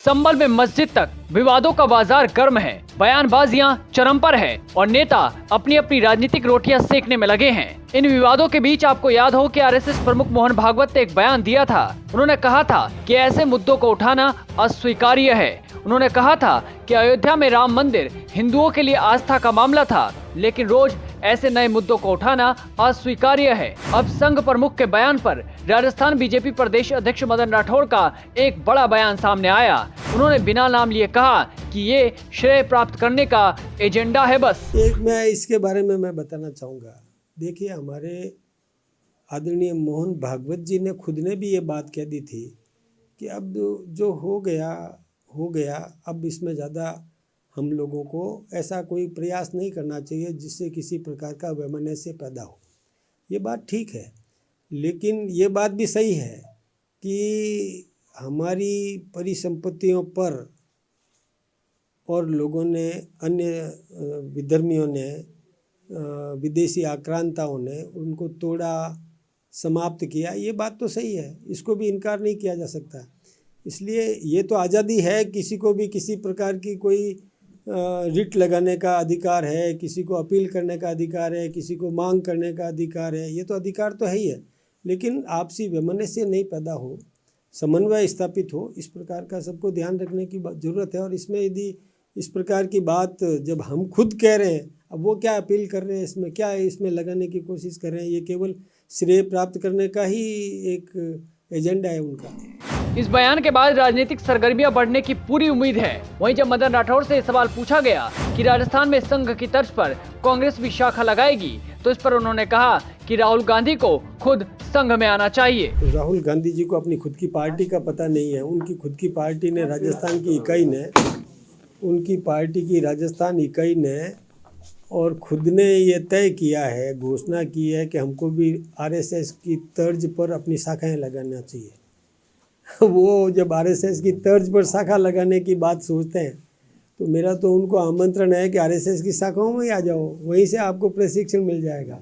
संभल में मस्जिद तक विवादों का बाजार गर्म है, बयानबाजियां चरम पर है और नेता अपनी अपनी राजनीतिक रोटियां सेकने में लगे हैं। इन विवादों के बीच आपको याद हो कि आरएसएस प्रमुख मोहन भागवत ने एक बयान दिया था। उन्होंने कहा था कि ऐसे मुद्दों को उठाना अस्वीकार्य है। उन्होंने कहा था कि अयोध्या में राम मंदिर हिंदुओं के लिए आस्था का मामला था, लेकिन रोज ऐसे नए मुद्दों को उठाना अस्वीकार्य है। अब संघ प्रमुख के बयान पर राजस्थान बीजेपी प्रदेश अध्यक्ष मदन राठौड़ का एक बड़ा बयान सामने आया। उन्होंने बिना नाम लिए कहा कि ये श्रेय प्राप्त करने का एजेंडा है। बस एक मैं इसके बारे में मैं बताना चाहूँगा। देखिए, हमारे आदरणीय मोहन भागवत जी ने खुद ने भी ये बात कह दी थी कि अब जो हो गया, अब इसमें ज़्यादा हम लोगों को ऐसा कोई प्रयास नहीं करना चाहिए जिससे किसी प्रकार का वैमनस्य पैदा हो। ये बात ठीक है, लेकिन ये बात भी सही है कि हमारी परिसंपत्तियों पर और लोगों ने, अन्य विधर्मियों ने, विदेशी आक्रांताओं ने उनको तोड़ा, समाप्त किया। ये बात तो सही है, इसको भी इनकार नहीं किया जा सकता। इसलिए ये तो आज़ादी है, किसी को भी किसी प्रकार की कोई रिट लगाने का अधिकार है, किसी को अपील करने का अधिकार है, किसी को मांग करने का अधिकार है। ये तो अधिकार तो है ही है, लेकिन आपसी वैमनस्य नहीं पैदा हो, समन्वय स्थापित हो, इस प्रकार का सबको ध्यान रखने की ज़रूरत है। और इसमें यदि इस प्रकार की बात जब हम खुद कह रहे हैं, अब वो क्या अपील कर रहे हैं, इसमें क्या है, इसमें लगाने की कोशिश कर रहे हैं, ये केवल श्रेय प्राप्त करने का ही एक एजेंडा है उनका। इस बयान के बाद राजनीतिक सरगर्मियां बढ़ने की पूरी उम्मीद है। वहीं जब मदन राठौड़ से सवाल पूछा गया कि राजस्थान में संघ की तर्ज पर कांग्रेस भी शाखा लगाएगी, तो इस पर उन्होंने कहा कि राहुल गांधी को खुद संघ में आना चाहिए। राहुल गांधी जी को अपनी खुद की पार्टी का पता नहीं है। उनकी खुद की पार्टी ने, राजस्थान की इकाई ने, उनकी पार्टी की राजस्थान इकाई ने और खुद ने ये तय किया है, घोषणा की है कि हमको भी आरएसएस की तर्ज पर अपनी शाखाएं लगाना चाहिए। वो जब आरएसएस की तर्ज पर शाखा लगाने की बात सोचते हैं, तो मेरा तो उनको आमंत्रण है कि आरएसएस की शाखाओं में ही आ जाओ, वहीं से आपको प्रशिक्षण मिल जाएगा,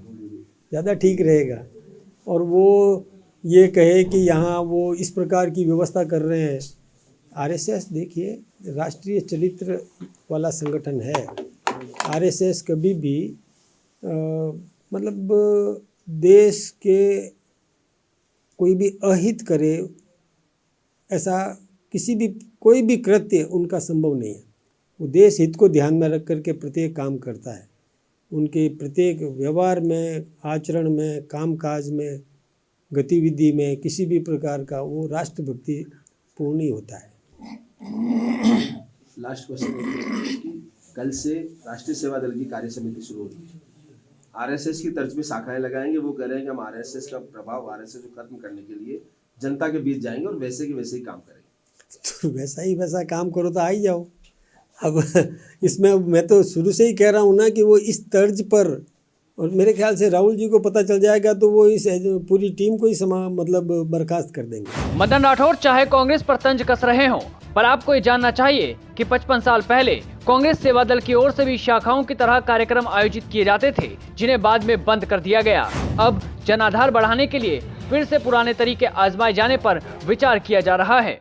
ज़्यादा ठीक रहेगा। और वो ये कहे कि यहाँ वो इस प्रकार की व्यवस्था कर रहे हैं। आरएसएस देखिए राष्ट्रीय चरित्र वाला संगठन है। आरएसएस कभी भी मतलब देश के कोई भी अहित करे, ऐसा कोई भी कृत्य उनका संभव नहीं है। वो देश हित को ध्यान में रख करके प्रत्येक काम करता है। उनके प्रत्येक व्यवहार में, आचरण में, कामकाज में, गतिविधि में किसी भी प्रकार का वो राष्ट्रभक्ति पूर्ण ही होता है। लास्ट क्वेश्चन, कल से राष्ट्रीय सेवा दल की कार्य समिति शुरू होगी है। आरएसएस की तर्ज पे शाखाएं लगाएंगे। वो कह रहे हैं कि हम आरएसएस का प्रभाव, आरएसएस को खत्म करने के लिए जनता के बीच जाएंगे और वैसे के वैसे ही काम करेंगे। तो वैसा काम करो तो आ ही जाओ। अब इसमें मैं तो शुरू से ही कह रहा हूँ ना कि वो इस तर्ज पर, और मेरे ख्याल से राहुल जी को पता चल जाएगा तो वो इस पूरी टीम को ही मतलब बर्खास्त कर देंगे। मदन राठौड़ चाहे कांग्रेस पर तंज कस रहे हों, पर आपको ये जानना चाहिए कि 55 साल पहले कांग्रेस सेवा दल की ओर से भी शाखाओं की तरह कार्यक्रम आयोजित किए जाते थे, जिन्हें बाद में बंद कर दिया गया। अब जनाधार बढ़ाने के लिए फिर से पुराने तरीके आजमाए जाने पर विचार किया जा रहा है।